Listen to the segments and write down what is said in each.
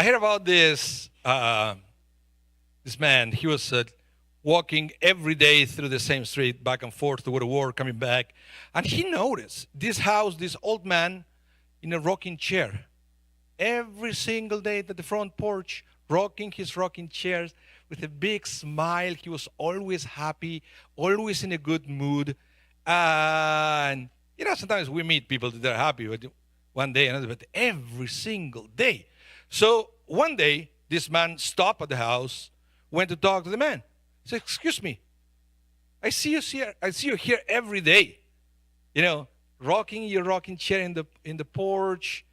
heard about this man. He was walking every day through the same street, back and forth to go to work, coming back. And he noticed this house, this old man in a rocking chair. Every single day at the front porch, rocking his rocking chairs with a big smile. He was always happy, always in a good mood. And, sometimes we meet people that are happy, but one day, another, but every single day. So one day, this man stopped at the house, went to talk to the man. He said, "Excuse me, I see you here every day. Rocking your rocking chair in the porch,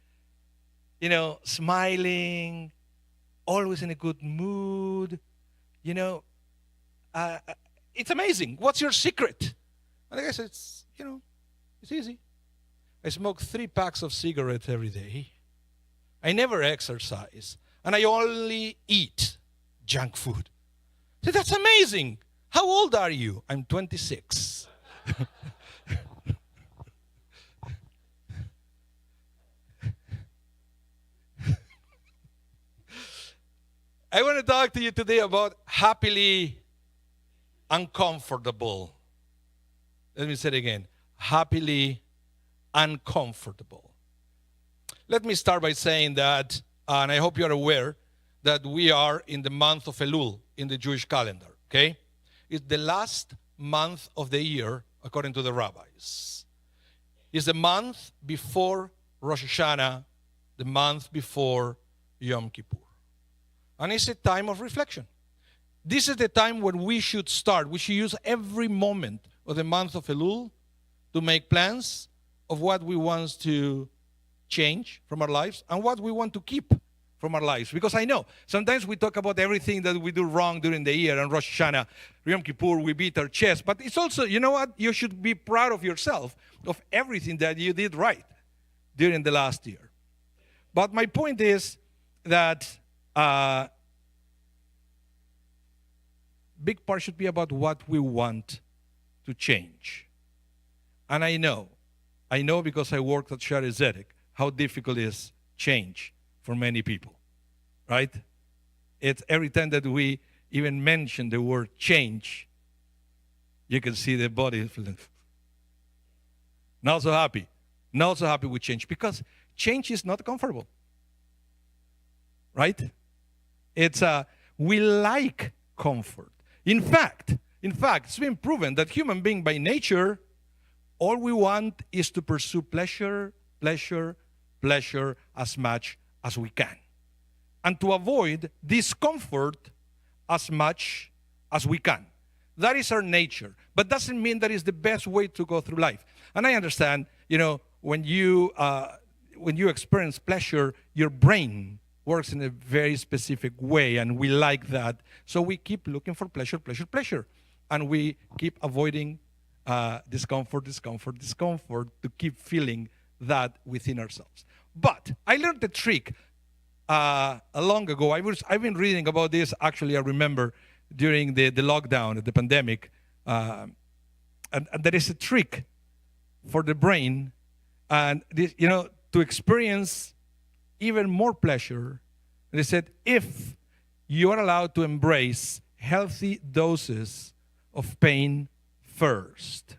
smiling, always in a good mood. It's amazing. What's your secret?" And the guy said, "It's easy. I smoke 3 packs of cigarettes every day. I never exercise. And I only eat junk food." I said, "That's amazing. How old are you?" "I'm 26. I want to talk to you today about happily uncomfortable. Let me say it again. Happily uncomfortable. Let me start by saying that, and I hope you are aware, that we are in the month of Elul in the Jewish calendar, okay? It's the last month of the year, according to the rabbis. It's the month before Rosh Hashanah, the month before Yom Kippur. And it's a time of reflection. This is the time when we should start. We should use every moment of the month of Elul to make plans of what we want to change from our lives and what we want to keep from our lives. Because I know sometimes we talk about everything that we do wrong during the year, and Rosh Hashanah, Yom Kippur, we beat our chest. But it's also, you know what? You should be proud of yourself, of everything that you did right during the last year. But my point is that big part should be about what we want to change. And I know because I worked at Shaare Zedek, how difficult it is change for many people, right? It's every time that we even mention the word change, you can see the body feeling not so happy with change, because change is not comfortable, right? We like comfort. In fact, it's been proven that human being by nature, all we want is to pursue pleasure as much as we can, and to avoid discomfort as much as we can. That is our nature, but doesn't mean that is the best way to go through life. And I understand, when you experience pleasure, your brain works in a very specific way, and we like that. So we keep looking for pleasure, and we keep avoiding discomfort to keep feeling that within ourselves. But I learned the trick long ago. I've been reading about this. Actually, I remember during the lockdown, the pandemic, and there is a trick for the brain, and this, to experience even more pleasure. And they said, if you are allowed to embrace healthy doses of pain first,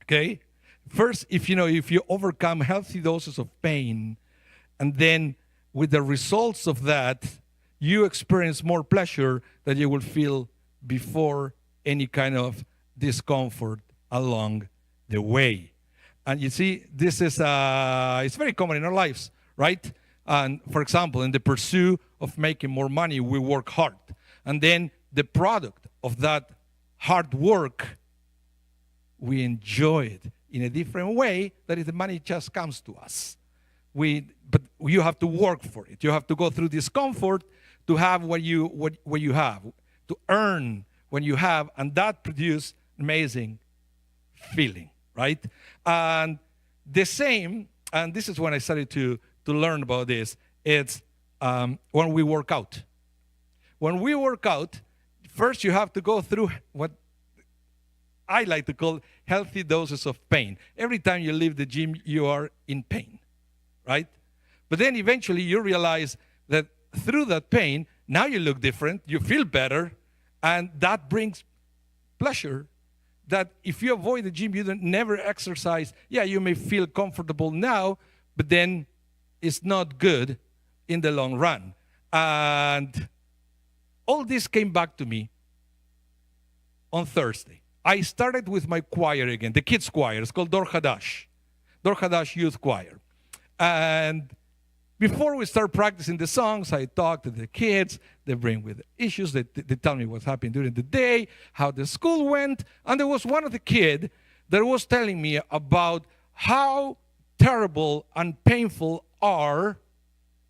okay? First, if you overcome healthy doses of pain, and then with the results of that, you experience more pleasure that you will feel before any kind of discomfort along the way. And you see, this is it's very common in our lives, right? And for example, in the pursuit of making more money, we work hard. And then the product of that hard work, we enjoy it in a different way that if the money just comes to us. But you have to work for it. You have to go through discomfort to have what you have, to earn when you have, and that produces amazing feeling, right? And the same, and this is when I started to learn about this, it's when we work out. When we work out, first you have to go through what I like to call healthy doses of pain. Every time you leave the gym, you are in pain, right? But then eventually you realize that through that pain, now you look different, you feel better, and that brings pleasure. That if you avoid the gym, you don't never exercise. Yeah, you may feel comfortable now, but then it's not good in the long run. And all this came back to me on Thursday. I started with my choir again, the kids' choir. It's called Dor Hadash Youth Choir. And before we start practicing the songs, I talk to the kids. They bring with issues. They tell me what's happened during the day, how the school went. And there was one of the kids that was telling me about how terrible and painful are,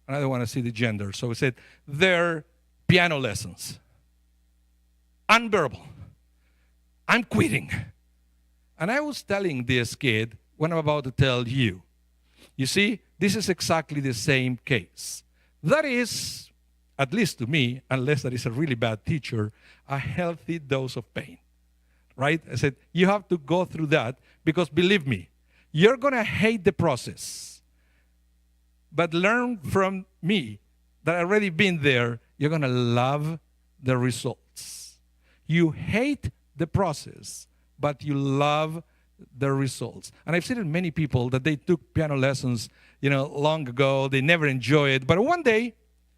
and I don't want to see the gender, so he said, their piano lessons. Unbearable. I'm quitting. And I was telling this kid what I'm about to tell you. You see, this is exactly the same case. That is, at least to me, unless that is a really bad teacher, a healthy dose of pain. Right? I said, you have to go through that because believe me, you're going to hate the process. But learn from me that I've already been there, you're going to love the results. You hate the process, but you love the results. And I've seen many people that they took piano lessons, long ago. They never enjoy it. But one day,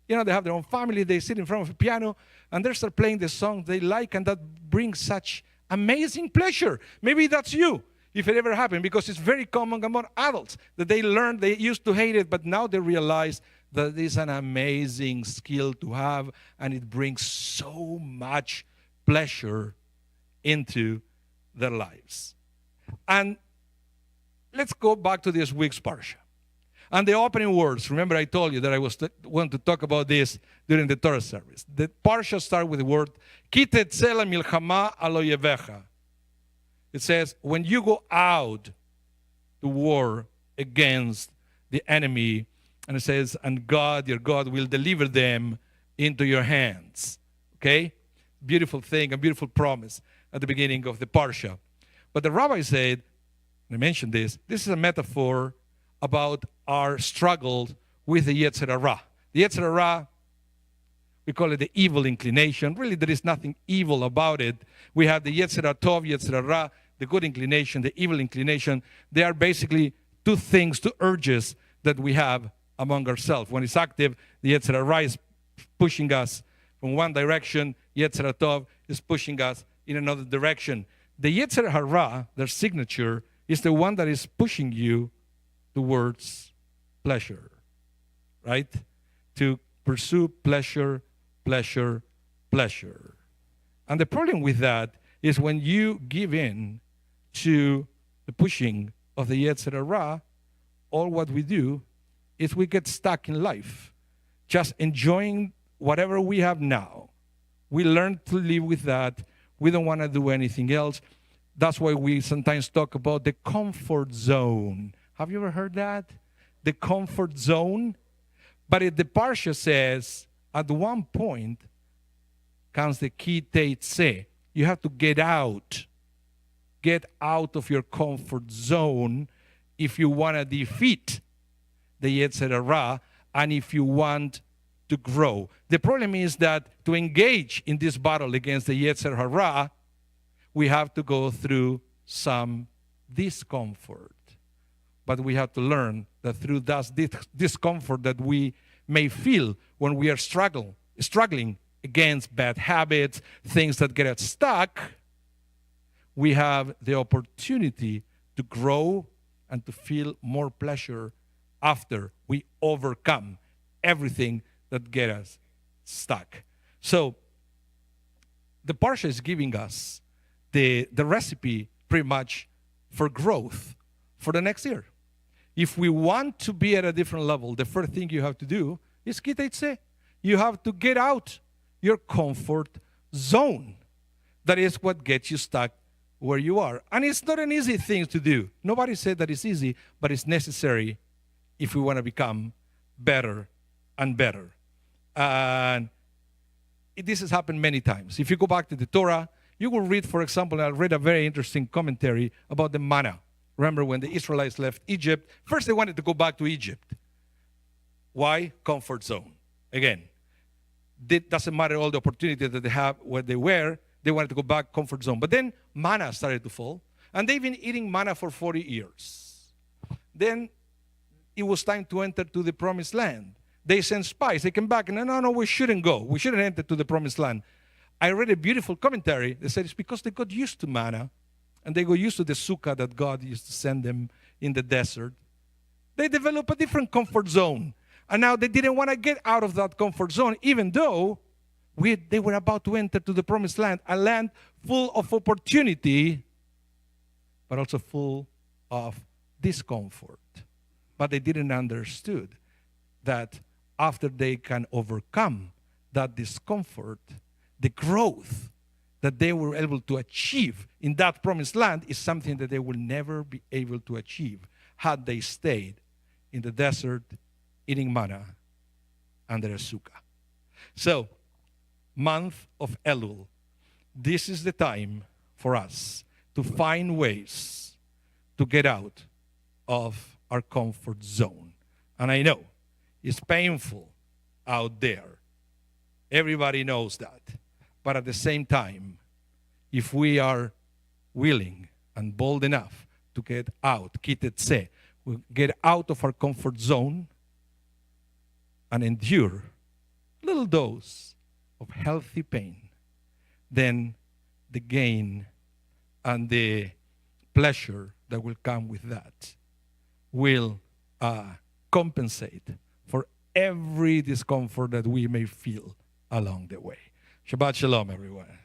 they have their own family. They sit in front of a piano and they start playing the songs they like, and that brings such amazing pleasure. Maybe that's you, if it ever happened, because it's very common among adults that they learn, they used to hate it, but now they realize that it's an amazing skill to have, and it brings so much pleasure into their lives. And let's go back to this week's parsha. And the opening words, remember I told you that I was want to talk about this during the Torah service. The parsha starts with the word, Ki teitzei lemilchama al oyevecha. It says, when you go out to war against the enemy, and it says, and God, your God, will deliver them into your hands. Okay? Beautiful thing, a beautiful promise at the beginning of the parsha. But the rabbi said, and I mentioned this is a metaphor about our struggle with the Yetzer Hara. The Yetzer Hara, we call it the evil inclination. Really, there is nothing evil about it. We have the Yetzer Tov, Yetzer Hara, the good inclination, the evil inclination. They are basically two things, two urges that we have among ourselves. When it's active, the Yetzer Hara is pushing us from one direction. Yetzer Tov is pushing us in another direction. The Yetzer Hara, their signature, is the one that is pushing you towards pleasure, right? To pursue pleasure, pleasure, pleasure. And the problem with that is when you give in to the pushing of the Yetzer Hara, all what we do is we get stuck in life, just enjoying whatever we have now. We learn to live with that. We don't want to do anything else. That's why we sometimes talk about the comfort zone. Have you ever heard that? The comfort zone? But the parsha says, at one point comes the ki teitzei. You have to get out. Get out of your comfort zone if you want to defeat the Yetzer Hara and if you want to grow. The problem is that to engage in this battle against the Yetzer Hara, we have to go through some discomfort. But we have to learn that through that discomfort that we may feel when we are struggling against bad habits, things that get us stuck, we have the opportunity to grow and to feel more pleasure after we overcome everything that get us stuck. So the parsha is giving us the recipe pretty much for growth for the next year. If we want to be at a different level, the first thing you have to do is ki teitzei. You have to get out your comfort zone. That is what gets you stuck where you are. And it's not an easy thing to do. Nobody said that it's easy, but it's necessary if we want to become better and better. And this has happened many times. If you go back to the Torah, you will read, for example, I read a very interesting commentary about the manna. Remember when the Israelites left Egypt, first they wanted to go back to Egypt. Why? Comfort zone. Again, it doesn't matter all the opportunities that they have where they were, they wanted to go back comfort zone. But then manna started to fall, and they've been eating manna for 40 years. Then it was time to enter to the promised land. They sent spies. They came back and no, we shouldn't go. We shouldn't enter to the promised land. I read a beautiful commentary that said it's because they got used to manna, and they got used to the sukkah that God used to send them in the desert. They developed a different comfort zone. And now they didn't want to get out of that comfort zone, even though they were about to enter to the promised land, a land full of opportunity, but also full of discomfort. But they didn't understood that after they can overcome that discomfort, the growth that they were able to achieve in that promised land is something that they will never be able to achieve had they stayed in the desert eating manna under a sukkah. So, month of Elul, this is the time for us to find ways to get out of our comfort zone. And I know it's painful out there. Everybody knows that. But at the same time, if we are willing and bold enough to get out, Teitzei, we get out of our comfort zone and endure a little dose of healthy pain, then the gain and the pleasure that will come with that will compensate for every discomfort that we may feel along the way. Shabbat Shalom, everyone.